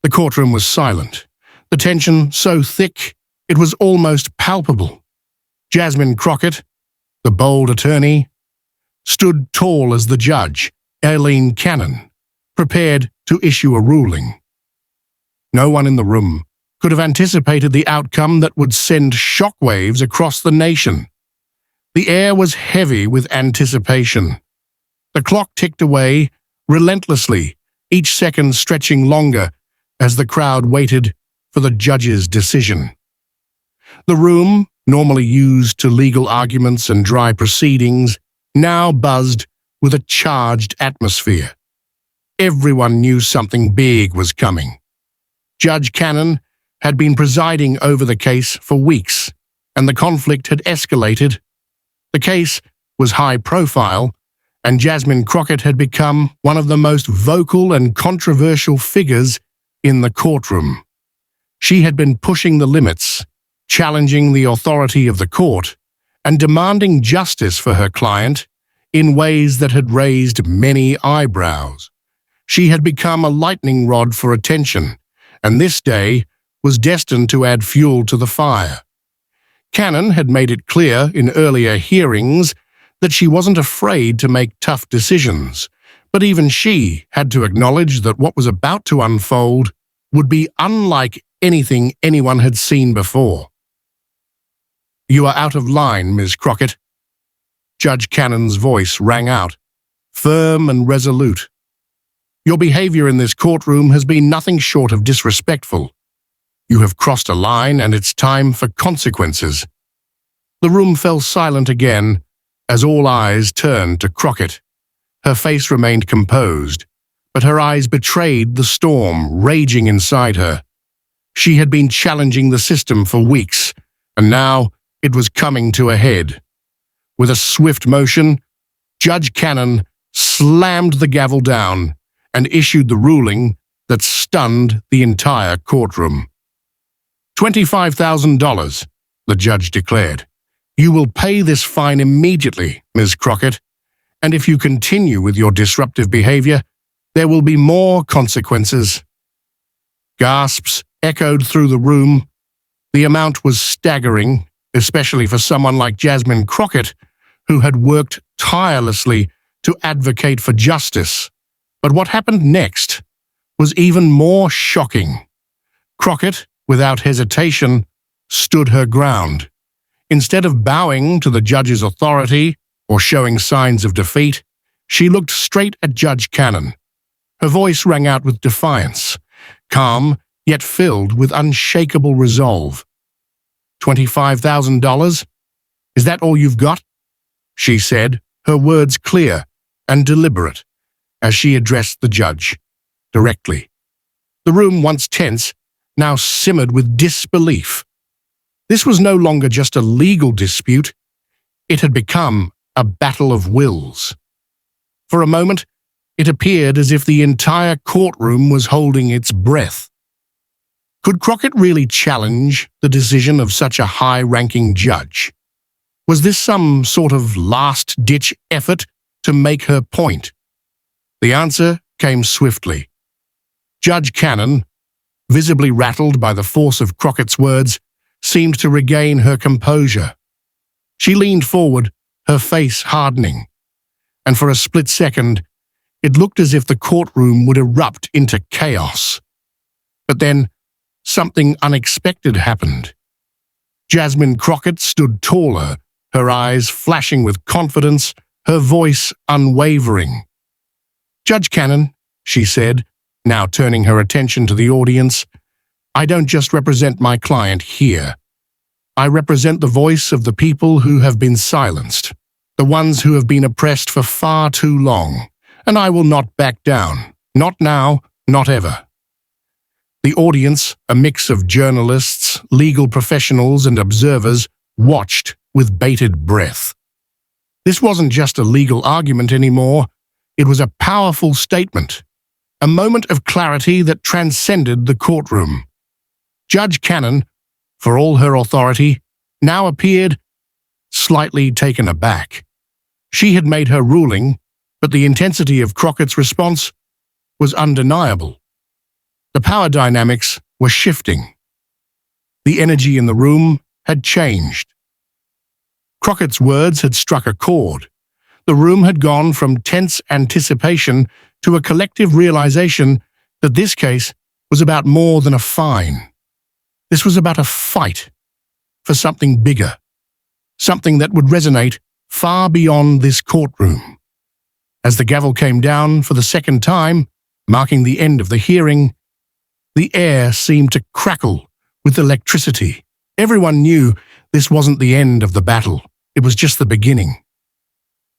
The courtroom was silent, the tension so thick it was almost palpable. Jasmine Crockett, the bold attorney, stood tall as the judge, Aileen Cannon, prepared to issue a ruling. No one in the room could have anticipated the outcome that would send shockwaves across the nation. The air was heavy with anticipation. The clock ticked away relentlessly, each second stretching longer as the crowd waited for the judge's decision. The room, normally used to legal arguments and dry proceedings, now buzzed with a charged atmosphere. Everyone knew something big was coming. Judge Cannon had been presiding over the case for weeks, and the conflict had escalated. The case was high profile, and Jasmine Crockett had become one of the most vocal and controversial figures in the courtroom. She had been pushing the limits, challenging the authority of the court, and demanding justice for her client in ways that had raised many eyebrows. She had become a lightning rod for attention, and this day was destined to add fuel to the fire. Cannon had made it clear in earlier hearings that she wasn't afraid to make tough decisions, but even she had to acknowledge that what was about to unfold would be unlike anything anyone had seen before. "You are out of line, Ms. Crockett." Judge Cannon's voice rang out, firm and resolute. "Your behavior in this courtroom has been nothing short of disrespectful. You have crossed a line, and it's time for consequences." The room fell silent again as all eyes turned to Crockett. Her face remained composed, but her eyes betrayed the storm raging inside her. She had been challenging the system for weeks, and now it was coming to a head. With a swift motion, Judge Cannon slammed the gavel down and issued the ruling that stunned the entire courtroom. $25,000, the judge declared. "You will pay this fine immediately, Ms. Crockett, and if you continue with your disruptive behavior, there will be more consequences." Gasps echoed through the room. The amount was staggering, especially for someone like Jasmine Crockett, who had worked tirelessly to advocate for justice. But what happened next was even more shocking. Crockett, without hesitation, stood her ground. Instead of bowing to the judge's authority or showing signs of defeat, she looked straight at Judge Cannon. Her voice rang out with defiance, calm yet filled with unshakable resolve. $25,000? Is that all you've got? She said, her words clear and deliberate, as she addressed the judge directly. The room, once tense, now simmered with disbelief. This was no longer just a legal dispute. It had become a battle of wills. For a moment, it appeared as if the entire courtroom was holding its breath. Could Crockett really challenge the decision of such a high-ranking judge? Was this some sort of last-ditch effort to make her point? The answer came swiftly. Judge Cannon, visibly rattled by the force of Crockett's words, seemed to regain her composure. She leaned forward, her face hardening, and for a split second, it looked as if the courtroom would erupt into chaos. But then, something unexpected happened. Jasmine Crockett stood taller, her eyes flashing with confidence, her voice unwavering. "Judge Cannon," she said, now turning her attention to the audience, "I don't just represent my client here. I represent the voice of the people who have been silenced, the ones who have been oppressed for far too long, and I will not back down, not now, not ever." The audience, a mix of journalists, legal professionals, and observers, watched with bated breath. This wasn't just a legal argument anymore. It was a powerful statement, a moment of clarity that transcended the courtroom. Judge Cannon, for all her authority, now appeared slightly taken aback. She had made her ruling, but the intensity of Crockett's response was undeniable. The power dynamics were shifting. The energy in the room had changed. Crockett's words had struck a chord. The room had gone from tense anticipation to a collective realization that this case was about more than a fine. This was about a fight for something bigger, something that would resonate far beyond this courtroom. As the gavel came down for the second time, marking the end of the hearing, the air seemed to crackle with electricity. Everyone knew this wasn't the end of the battle. It was just the beginning.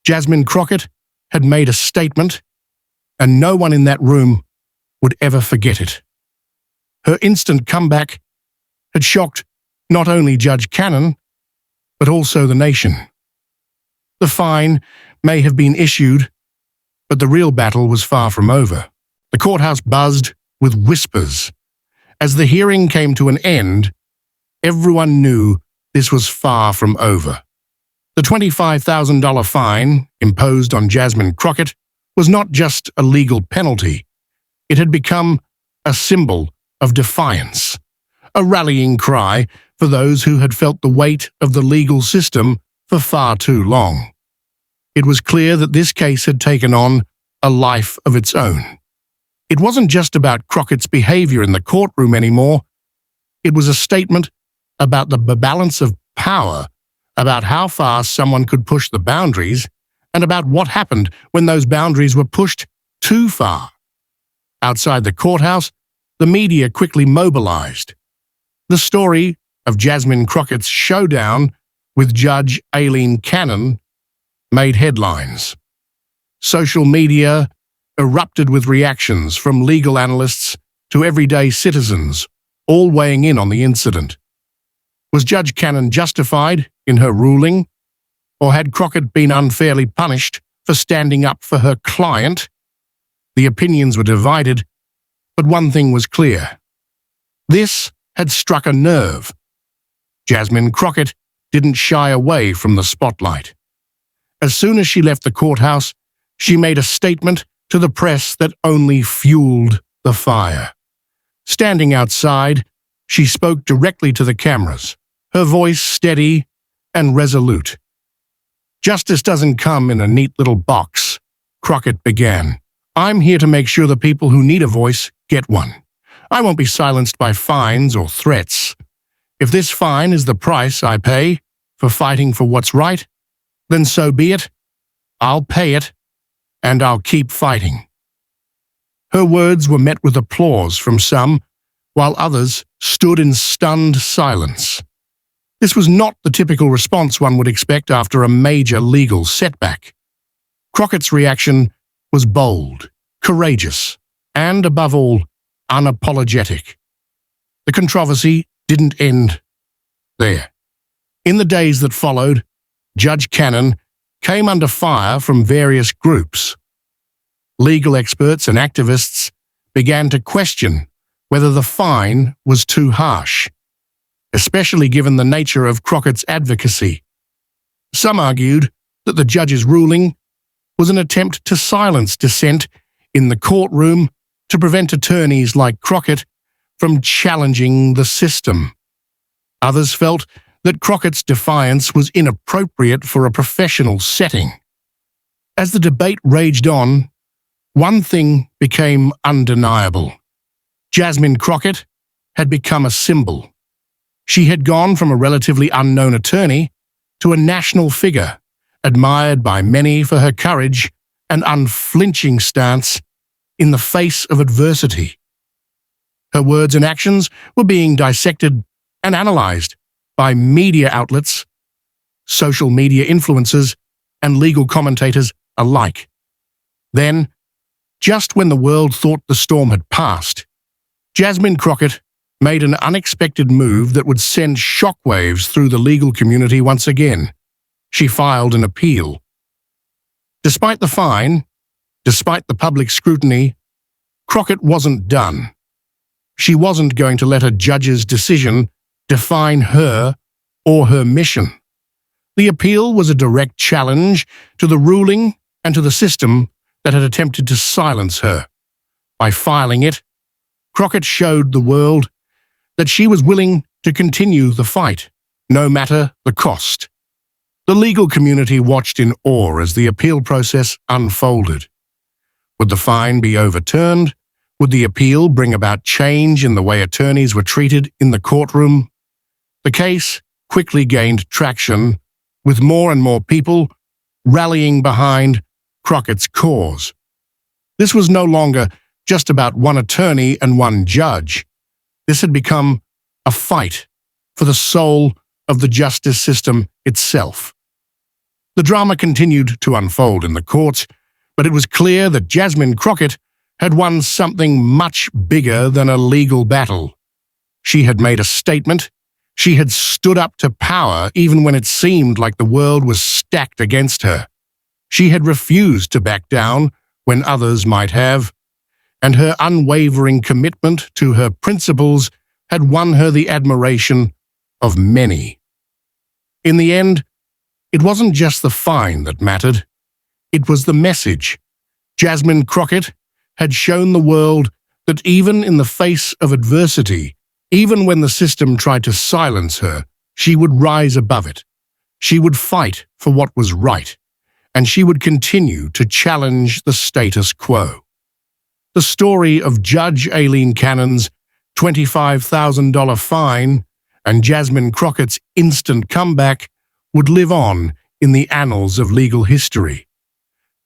Jasmine Crockett had made a statement, and no one in that room would ever forget it. Her instant comeback had shocked not only Judge Cannon, but also the nation. The fine may have been issued, but the real battle was far from over. The courthouse buzzed with whispers. As the hearing came to an end, everyone knew this was far from over. The $25,000 fine imposed on Jasmine Crockett was not just a legal penalty. It had become a symbol of defiance, a rallying cry for those who had felt the weight of the legal system for far too long. It was clear that this case had taken on a life of its own. It wasn't just about Crockett's behavior in the courtroom anymore. It was a statement about the balance of power, about how far someone could push the boundaries, and about what happened when those boundaries were pushed too far. Outside the courthouse, the media quickly mobilized. The story of Jasmine Crockett's showdown with Judge Aileen Cannon made headlines. Social media erupted with reactions from legal analysts to everyday citizens, all weighing in on the incident. Was Judge Cannon justified in her ruling, or had Crockett been unfairly punished for standing up for her client? The opinions were divided, but one thing was clear. This had struck a nerve. Jasmine Crockett didn't shy away from the spotlight. As soon as she left the courthouse, she made a statement to the press that only fueled the fire. Standing outside, she spoke directly to the cameras, her voice steady and resolute. "Justice doesn't come in a neat little box," Crockett began. "I'm here to make sure the people who need a voice get one. I won't be silenced by fines or threats. If this fine is the price I pay for fighting for what's right, then so be it. I'll pay it, and I'll keep fighting." Her words were met with applause from some, while others stood in stunned silence. This was not the typical response one would expect after a major legal setback. Crockett's reaction was bold, courageous, and, above all, unapologetic. The controversy didn't end there. In the days that followed, Judge Cannon came under fire from various groups. Legal experts and activists began to question whether the fine was too harsh, especially given the nature of Crockett's advocacy. Some argued that the judge's ruling was an attempt to silence dissent in the courtroom to prevent attorneys like Crockett from challenging the system. Others felt that Crockett's defiance was inappropriate for a professional setting. As the debate raged on, one thing became undeniable. Jasmine Crockett had become a symbol. She had gone from a relatively unknown attorney to a national figure, admired by many for her courage and unflinching stance in the face of adversity. Her words and actions were being dissected and analyzed by media outlets, social media influencers, and legal commentators alike. Then, just when the world thought the storm had passed, Jasmine Crockett made an unexpected move that would send shockwaves through the legal community once again. She filed an appeal. Despite the fine, despite the public scrutiny, Crockett wasn't done. She wasn't going to let a judge's decision define her or her mission. The appeal was a direct challenge to the ruling and to the system that had attempted to silence her. By filing it, Crockett showed the world that she was willing to continue the fight, no matter the cost. The legal community watched in awe as the appeal process unfolded. Would the fine be overturned? Would the appeal bring about change in the way attorneys were treated in the courtroom? The case quickly gained traction, with more and more people rallying behind Crockett's cause. This was no longer just about one attorney and one judge. This had become a fight for the soul of the justice system itself. The drama continued to unfold in the courts, but it was clear that Jasmine Crockett had won something much bigger than a legal battle. She had made a statement. She had stood up to power even when it seemed like the world was stacked against her. She had refused to back down when others might have, and her unwavering commitment to her principles had won her the admiration of many. In the end, it wasn't just the fine that mattered. It was the message. Jasmine Crockett had shown the world that even in the face of adversity, even when the system tried to silence her, she would rise above it. She would fight for what was right, and she would continue to challenge the status quo. The story of Judge Aileen Cannon's $25,000 fine and Jasmine Crockett's instant comeback would live on in the annals of legal history.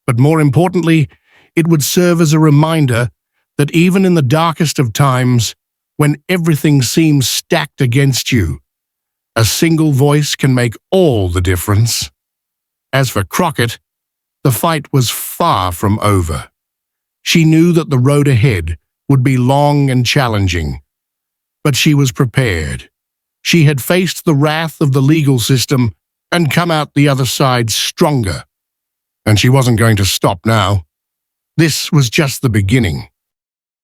But more importantly, it would serve as a reminder that even in the darkest of times, when everything seems stacked against you, a single voice can make all the difference. As for Crockett, the fight was far from over. She knew that the road ahead would be long and challenging, but she was prepared. She had faced the wrath of the legal system and come out the other side stronger. And she wasn't going to stop now. This was just the beginning.